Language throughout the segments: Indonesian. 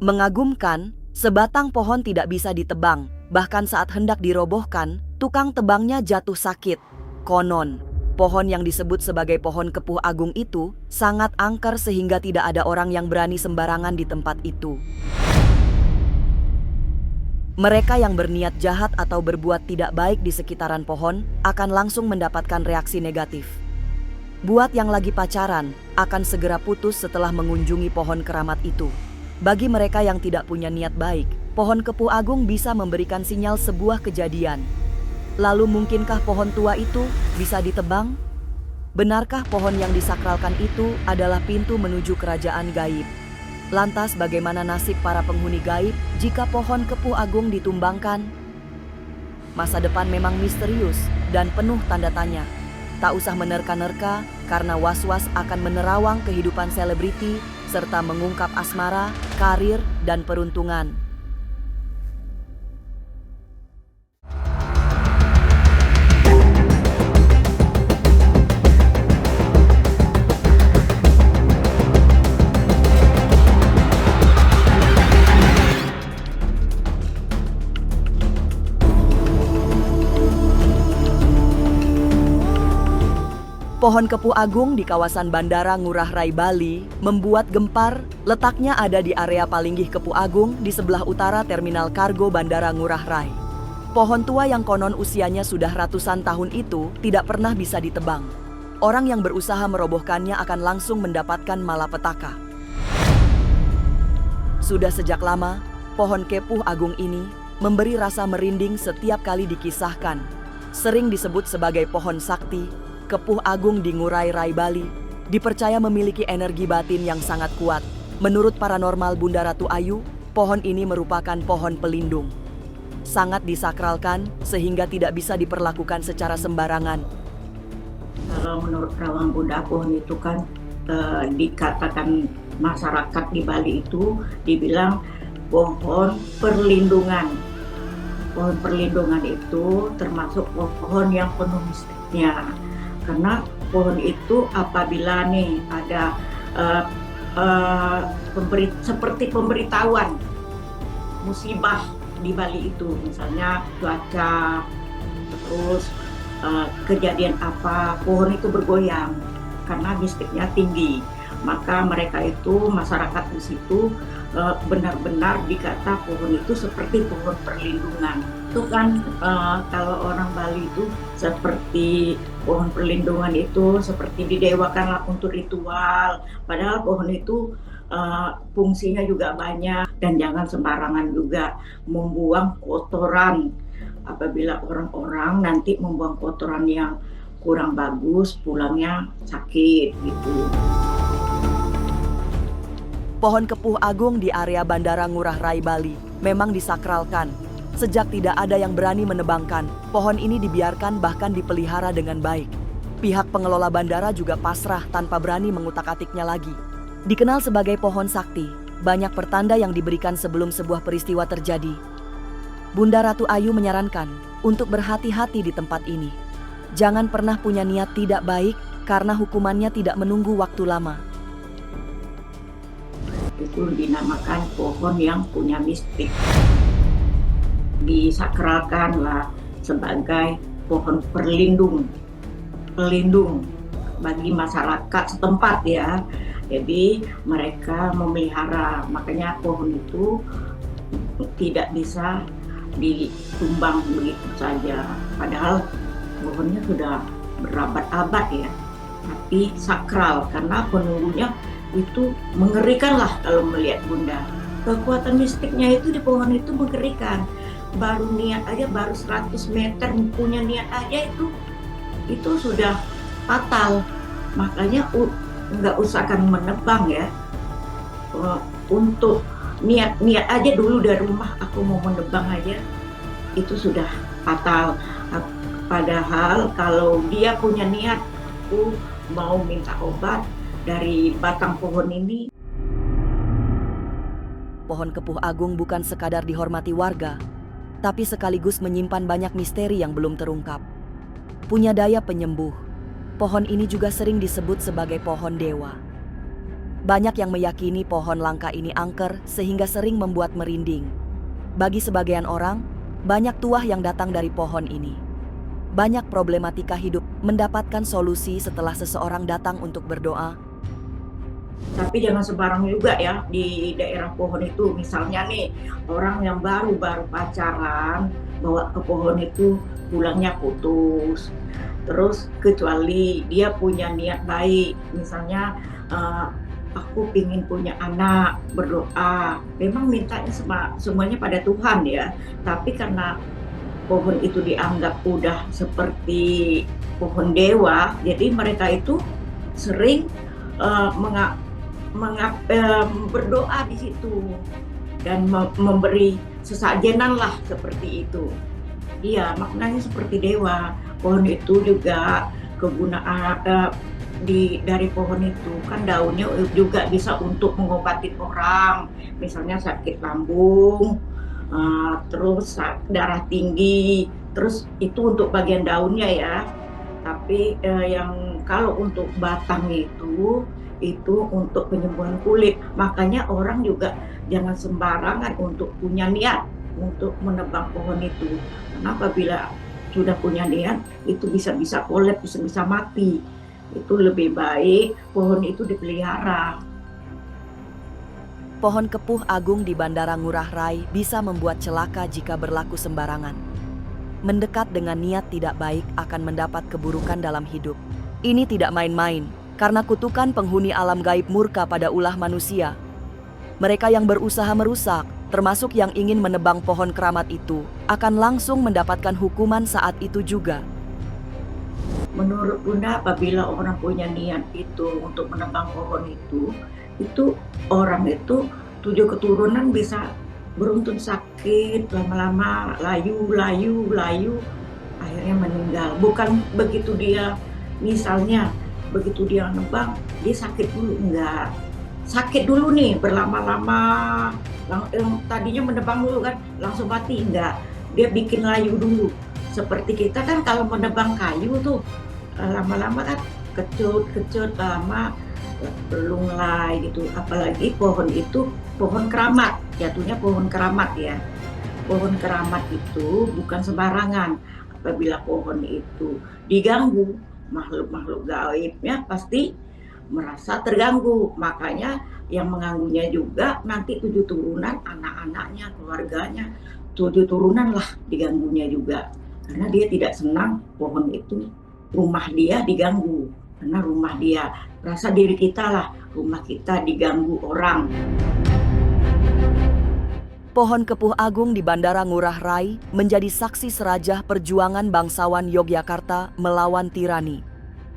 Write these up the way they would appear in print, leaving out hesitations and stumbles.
Mengagumkan, sebatang pohon tidak bisa ditebang, bahkan saat hendak dirobohkan, tukang tebangnya jatuh sakit. Konon, pohon yang disebut sebagai pohon kepuh agung itu sangat angker sehingga tidak ada orang yang berani sembarangan di tempat itu. Mereka yang berniat jahat atau berbuat tidak baik di sekitaran pohon akan langsung mendapatkan reaksi negatif. Buat yang lagi pacaran akan segera putus setelah mengunjungi pohon keramat itu. Bagi mereka yang tidak punya niat baik, pohon kepuh agung bisa memberikan sinyal sebuah kejadian. Lalu mungkinkah pohon tua itu bisa ditebang? Benarkah pohon yang disakralkan itu adalah pintu menuju kerajaan gaib? Lantas bagaimana nasib para penghuni gaib jika pohon kepuh agung ditumbangkan? Masa depan memang misterius dan penuh tanda tanya. Tak usah menerka-nerka karena was-was akan menerawang kehidupan selebriti serta mengungkap asmara, karir, dan peruntungan. Pohon kepuh agung di kawasan Bandara Ngurah Rai Bali membuat gempar. Letaknya ada di area Palinggih Kepuh Agung di sebelah utara Terminal Kargo Bandara Ngurah Rai. Pohon tua yang konon usianya sudah ratusan tahun itu tidak pernah bisa ditebang. Orang yang berusaha merobohkannya akan langsung mendapatkan malapetaka. Sudah sejak lama, pohon kepuh agung ini memberi rasa merinding setiap kali dikisahkan. Sering disebut sebagai pohon sakti, kepuh agung di Ngurai Rai Bali dipercaya memiliki energi batin yang sangat kuat. Menurut paranormal Bunda Ratu Ayu, pohon ini merupakan pohon pelindung. Sangat disakralkan sehingga tidak bisa diperlakukan secara sembarangan. Kalau menurut Rawang Bunda, pohon itu kan dikatakan masyarakat di Bali itu dibilang pohon perlindungan. Pohon perlindungan itu termasuk pohon yang penuh mistiknya. Karena pohon itu apabila nih ada seperti pemberitahuan musibah di Bali itu, misalnya cuaca, terus kejadian apa, pohon itu bergoyang karena mistiknya tinggi. Maka mereka itu, masyarakat di situ benar-benar dikata pohon itu seperti pohon perlindungan. Itu kan kalau orang Bali itu seperti pohon perlindungan itu seperti didewakanlah untuk ritual. Padahal pohon itu fungsinya juga banyak, dan jangan sembarangan juga membuang kotoran. Apabila orang-orang nanti membuang kotoran yang kurang bagus, pulangnya sakit gitu. Pohon kepuh agung di area Bandara Ngurah Rai Bali memang disakralkan. Sejak tidak ada yang berani menebangkan, pohon ini dibiarkan bahkan dipelihara dengan baik. Pihak pengelola bandara juga pasrah tanpa berani mengutak-atiknya lagi. Dikenal sebagai pohon sakti, banyak pertanda yang diberikan sebelum sebuah peristiwa terjadi. Bunda Ratu Ayu menyarankan untuk berhati-hati di tempat ini. Jangan pernah punya niat tidak baik karena hukumannya tidak menunggu waktu lama. Itu dinamakan pohon yang punya mistik. Disakralkanlah sebagai pohon pelindung bagi masyarakat setempat ya. Jadi mereka memelihara, makanya pohon itu tidak bisa ditumbang begitu saja. Padahal pohonnya sudah berabad-abad ya, tapi sakral karena penunggunya itu mengerikan lah kalau melihat Bunda. Kekuatan mistiknya itu di pohon itu mengerikan. Baru niat aja, baru 100 meter punya niat aja itu sudah fatal. Makanya nggak usahkan menebang ya. Untuk niat aja dulu dari rumah aku mau menebang aja itu sudah fatal. Padahal kalau dia punya niat, aku mau minta obat dari batang pohon ini. Pohon kepuh agung bukan sekadar dihormati warga, tapi sekaligus menyimpan banyak misteri yang belum terungkap. Punya daya penyembuh, pohon ini juga sering disebut sebagai pohon dewa. Banyak yang meyakini pohon langka ini angker sehingga sering membuat merinding. Bagi sebagian orang, banyak tuah yang datang dari pohon ini. Banyak problematika hidup mendapatkan solusi setelah seseorang datang untuk berdoa. Tapi jangan sembarang juga ya di daerah pohon itu. Misalnya nih, orang yang baru-baru pacaran bawa ke pohon itu pulangnya putus. Terus kecuali dia punya niat baik, misalnya aku pingin punya anak, berdoa. Memang mintanya semuanya pada Tuhan ya. Tapi karena pohon itu dianggap udah seperti pohon dewa, jadi mereka itu sering eh, menga- berdoa di situ dan memberi sesajenan lah seperti itu. Iya, maknanya seperti dewa. Pohon itu juga kegunaan dari pohon itu kan daunnya juga bisa untuk mengobati orang, misalnya sakit lambung, terus darah tinggi, terus itu untuk bagian daunnya ya. Tapi yang kalau untuk batangnya itu untuk penyembuhan kulit. Makanya orang juga jangan sembarangan untuk punya niat untuk menebang pohon itu. Karena apabila sudah punya niat, itu bisa-bisa kolaps, bisa-bisa mati. Itu lebih baik pohon itu dipelihara. Pohon kepuh agung di Bandara Ngurah Rai bisa membuat celaka jika berlaku sembarangan. Mendekat dengan niat tidak baik akan mendapat keburukan dalam hidup. Ini tidak main-main, karena kutukan penghuni alam gaib murka pada ulah manusia. Mereka yang berusaha merusak, termasuk yang ingin menebang pohon keramat itu, akan langsung mendapatkan hukuman saat itu juga. Menurut Bunda, apabila orang punya niat itu untuk menebang pohon itu orang itu 7 keturunan bisa beruntun sakit, lama-lama layu, akhirnya meninggal. Bukan begitu dia, misalnya begitu dia nebang, dia sakit dulu, enggak. Sakit dulu nih, berlama-lama, yang tadinya menebang dulu kan, langsung mati, enggak. Dia bikin layu dulu. Seperti kita kan kalau menebang kayu tuh, lama-lama kan kecut, lama lunglai gitu. Apalagi pohon itu pohon keramat, jatuhnya pohon keramat ya. Pohon keramat itu bukan sembarangan. Apabila pohon itu diganggu, makhluk-makhluk gaibnya pasti merasa terganggu. Makanya yang mengganggunya juga nanti 7 turunan, anak-anaknya, keluarganya, 7 turunan lah diganggunya juga. Karena dia tidak senang pohon itu, rumah dia diganggu. Karena rumah dia, rasa diri kita lah, rumah kita diganggu orang. Pohon kepuh agung di Bandara Ngurah Rai menjadi saksi serajah perjuangan bangsawan Yogyakarta melawan tirani.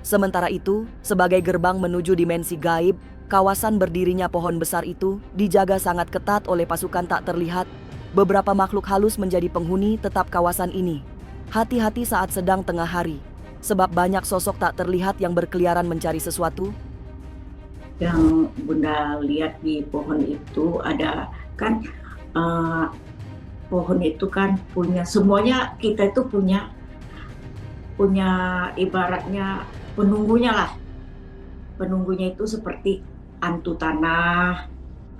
Sementara itu, sebagai gerbang menuju dimensi gaib, kawasan berdirinya pohon besar itu dijaga sangat ketat oleh pasukan tak terlihat. Beberapa makhluk halus menjadi penghuni tetap kawasan ini. Hati-hati saat sedang tengah hari, sebab banyak sosok tak terlihat yang berkeliaran mencari sesuatu. Yang Bunda lihat di pohon itu ada kan, pohon itu kan punya semuanya, kita itu punya ibaratnya penunggunya lah. Penunggunya itu seperti antu tanah,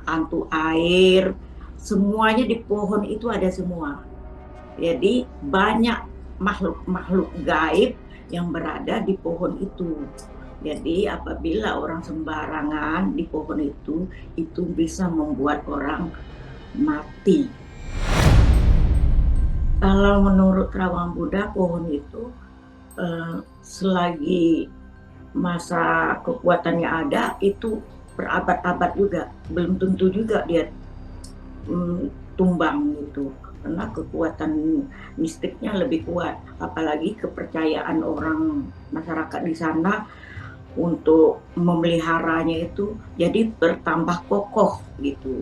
antu air, semuanya di pohon itu ada semua. Jadi banyak makhluk-makhluk gaib yang berada di pohon itu. Jadi apabila orang sembarangan di pohon itu bisa membuat orang mati. Kalau menurut Terawang Buddha, pohon itu selagi masa kekuatannya ada, itu berabad-abad juga. Belum tentu juga dia tumbang gitu. Karena kekuatan mistiknya lebih kuat. Apalagi kepercayaan orang masyarakat di sana untuk memeliharanya itu jadi bertambah kokoh gitu.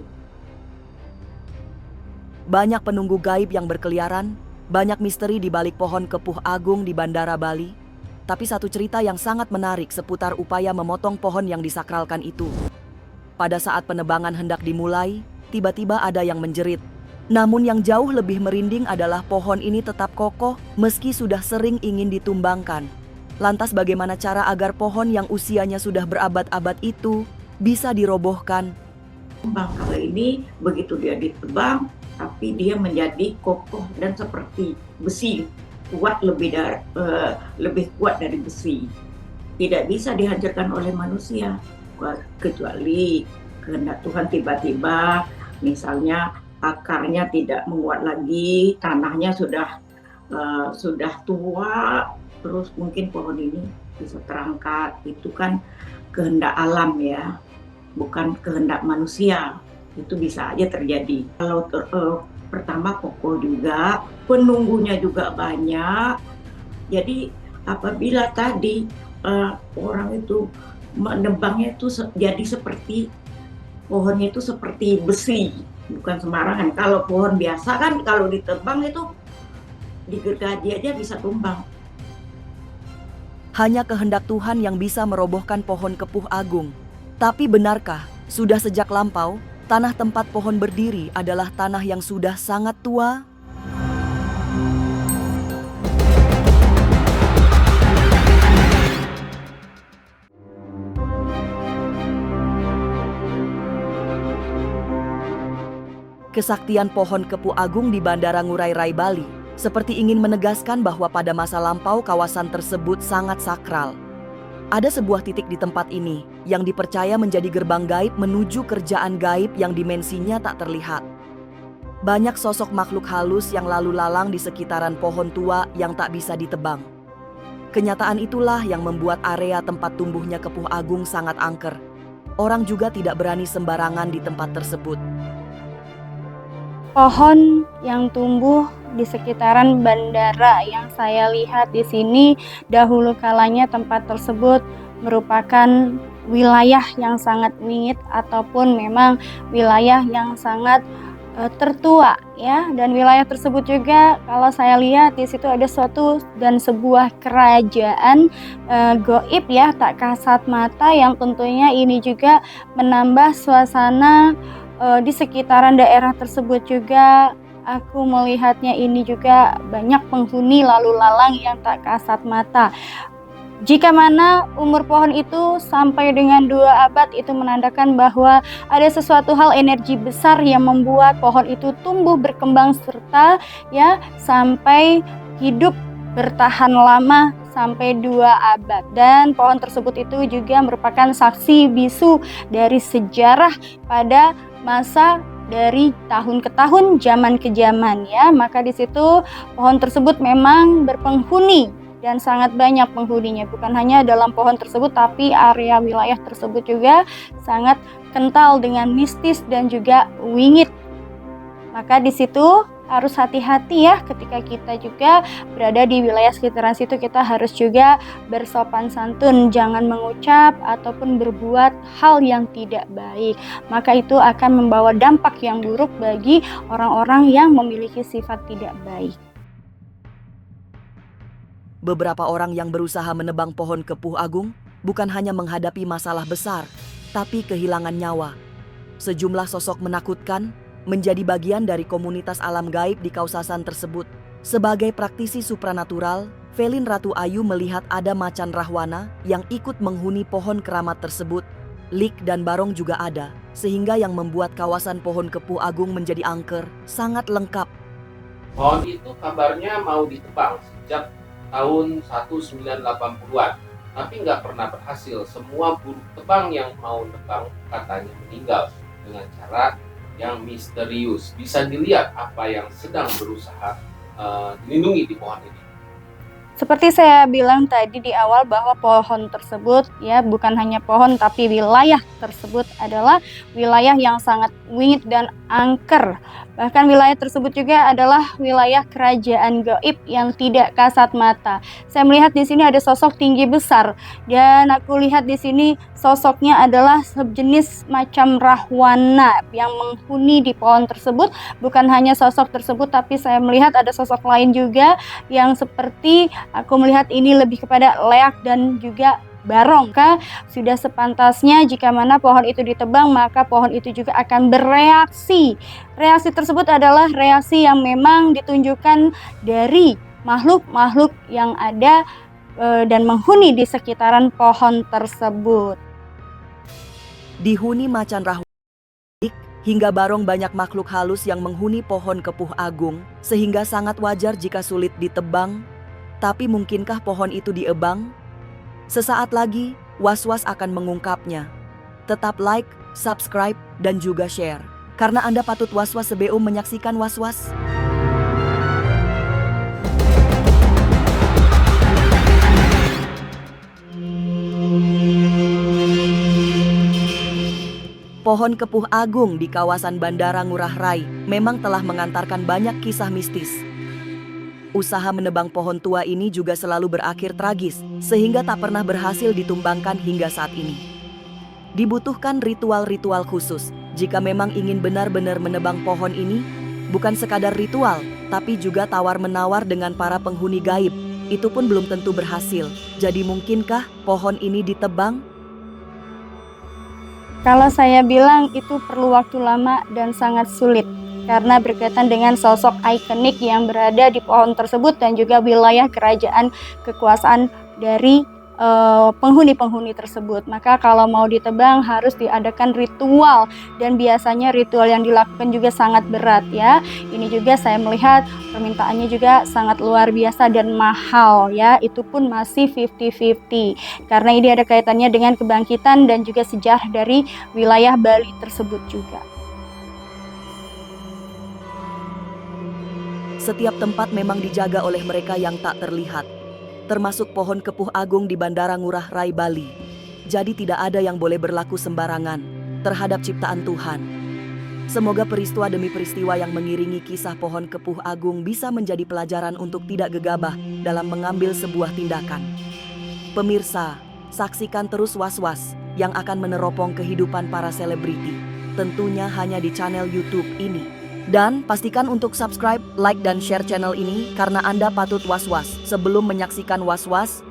Banyak penunggu gaib yang berkeliaran, banyak misteri di balik pohon kepuh agung di Bandara Bali. Tapi satu cerita yang sangat menarik seputar upaya memotong pohon yang disakralkan itu. Pada saat penebangan hendak dimulai, tiba-tiba ada yang menjerit. Namun yang jauh lebih merinding adalah pohon ini tetap kokoh meski sudah sering ingin ditumbangkan. Lantas bagaimana cara agar pohon yang usianya sudah berabad-abad itu bisa dirobohkan. Kalau ini begitu dia ditebang, tapi dia menjadi kokoh dan seperti besi, lebih kuat dari besi. Tidak bisa dihancurkan oleh manusia, kecuali kehendak Tuhan tiba-tiba, misalnya akarnya tidak menguat lagi, tanahnya sudah tua, terus mungkin pohon ini bisa terangkat. Itu kan kehendak alam ya, bukan kehendak manusia. Itu bisa aja terjadi. Kalau pertama kokoh juga, penunggunya juga banyak. Jadi apabila tadi orang itu menebangnya itu jadi seperti pohonnya itu seperti besi, bukan sembarangan. Kalau pohon biasa kan kalau ditebang itu digergaji aja bisa tumbang. Hanya kehendak Tuhan yang bisa merobohkan pohon kepuh agung. Tapi benarkah, sudah sejak lampau, tanah tempat pohon berdiri adalah tanah yang sudah sangat tua? Kesaktian pohon kepuh agung di Bandara Ngurai Rai, Bali, seperti ingin menegaskan bahwa pada masa lampau kawasan tersebut sangat sakral. Ada sebuah titik di tempat ini yang dipercaya menjadi gerbang gaib menuju kerjaan gaib yang dimensinya tak terlihat. Banyak sosok makhluk halus yang lalu lalang di sekitaran pohon tua yang tak bisa ditebang. Kenyataan itulah yang membuat area tempat tumbuhnya kepuh agung sangat angker. Orang juga tidak berani sembarangan di tempat tersebut. Pohon yang tumbuh di sekitaran bandara yang saya lihat di sini, dahulu kalanya tempat tersebut merupakan wilayah yang sangat wingit ataupun memang wilayah yang sangat tertua ya, dan wilayah tersebut juga kalau saya lihat di situ ada suatu dan sebuah kerajaan goib ya, tak kasat mata, yang tentunya ini juga menambah suasana di sekitaran daerah tersebut. Juga aku melihatnya ini juga banyak penghuni lalu lalang yang tak kasat mata. Jika mana umur pohon itu sampai dengan 2 abad, itu menandakan bahwa ada sesuatu hal energi besar yang membuat pohon itu tumbuh berkembang serta ya sampai hidup bertahan lama sampai 2 abad. Dan pohon tersebut itu juga merupakan saksi bisu dari sejarah pada masa dari tahun ke tahun, zaman ke zaman ya. Maka di situ pohon tersebut memang berpenghuni dan sangat banyak penghuninya. Bukan hanya dalam pohon tersebut, tapi area wilayah tersebut juga sangat kental dengan mistis dan juga wingit. Maka di situ harus hati-hati ya, ketika kita juga berada di wilayah sekitaran situ, kita harus juga bersopan santun, jangan mengucap ataupun berbuat hal yang tidak baik. Maka itu akan membawa dampak yang buruk bagi orang-orang yang memiliki sifat tidak baik. Beberapa orang yang berusaha menebang pohon kepuh agung bukan hanya menghadapi masalah besar, tapi kehilangan nyawa. Sejumlah sosok menakutkan menjadi bagian dari komunitas alam gaib di kawasan tersebut. Sebagai praktisi supranatural, Velin Ratu Ayu melihat ada macan rahwana yang ikut menghuni pohon keramat tersebut. Lik dan barong juga ada, sehingga yang membuat kawasan pohon kepuh agung menjadi angker, sangat lengkap. Pohon itu kabarnya mau ditebang sejak tahun 1980-an, tapi nggak pernah berhasil. Semua buruh tebang yang mau nebang katanya meninggal dengan cara yang misterius. Bisa dilihat apa yang sedang berusaha dilindungi di pohon ini. Seperti saya bilang tadi di awal bahwa pohon tersebut ya bukan hanya pohon, tapi wilayah tersebut adalah wilayah yang sangat wingit dan angker. Bahkan wilayah tersebut juga adalah wilayah kerajaan gaib yang tidak kasat mata. Saya melihat di sini ada sosok tinggi besar, dan aku lihat di sini sosoknya adalah sejenis macam rahwana yang menghuni di pohon tersebut. Bukan hanya sosok tersebut, tapi saya melihat ada sosok lain juga yang seperti aku melihat ini lebih kepada leak dan juga barong. Maka sudah sepantasnya jika mana pohon itu ditebang, maka pohon itu juga akan bereaksi. Reaksi tersebut adalah reaksi yang memang ditunjukkan dari makhluk-makhluk yang ada dan menghuni di sekitaran pohon tersebut. Dihuni macan rahwa hingga barong banyak makhluk halus yang menghuni pohon kepuh agung, sehingga sangat wajar jika sulit ditebang. Tapi mungkinkah pohon itu diebang? Sesaat lagi, Was-Was akan mengungkapnya. Tetap like, subscribe, dan juga share. Karena Anda patut Was-Was sebelum menyaksikan Was-Was. Pohon kepuh agung di kawasan Bandara Ngurah Rai memang telah mengantarkan banyak kisah mistis. Usaha menebang pohon tua ini juga selalu berakhir tragis, sehingga tak pernah berhasil ditumbangkan hingga saat ini. Dibutuhkan ritual-ritual khusus jika memang ingin benar-benar menebang pohon ini, bukan sekadar ritual, tapi juga tawar-menawar dengan para penghuni gaib. Itu pun belum tentu berhasil. Jadi mungkinkah pohon ini ditebang? Kalau saya bilang itu perlu waktu lama dan sangat sulit karena berkaitan dengan sosok ikonik yang berada di pohon tersebut dan juga wilayah kerajaan kekuasaan dari penghuni-penghuni tersebut. Maka kalau mau ditebang harus diadakan ritual dan biasanya ritual yang dilakukan juga sangat berat ya. Ini juga saya melihat permintaannya juga sangat luar biasa dan mahal ya. Itu pun masih 50-50 karena ini ada kaitannya dengan kebangkitan dan juga sejarah dari wilayah Bali tersebut juga. Setiap tempat memang dijaga oleh mereka yang tak terlihat, termasuk pohon kepuh agung di Bandara Ngurah Rai, Bali. Jadi tidak ada yang boleh berlaku sembarangan terhadap ciptaan Tuhan. Semoga peristiwa demi peristiwa yang mengiringi kisah pohon kepuh agung bisa menjadi pelajaran untuk tidak gegabah dalam mengambil sebuah tindakan. Pemirsa, saksikan terus Was-Was yang akan meneropong kehidupan para selebriti, tentunya hanya di channel YouTube ini. Dan pastikan untuk subscribe, like, dan share channel ini karena Anda patut Was-Was sebelum menyaksikan Was-Was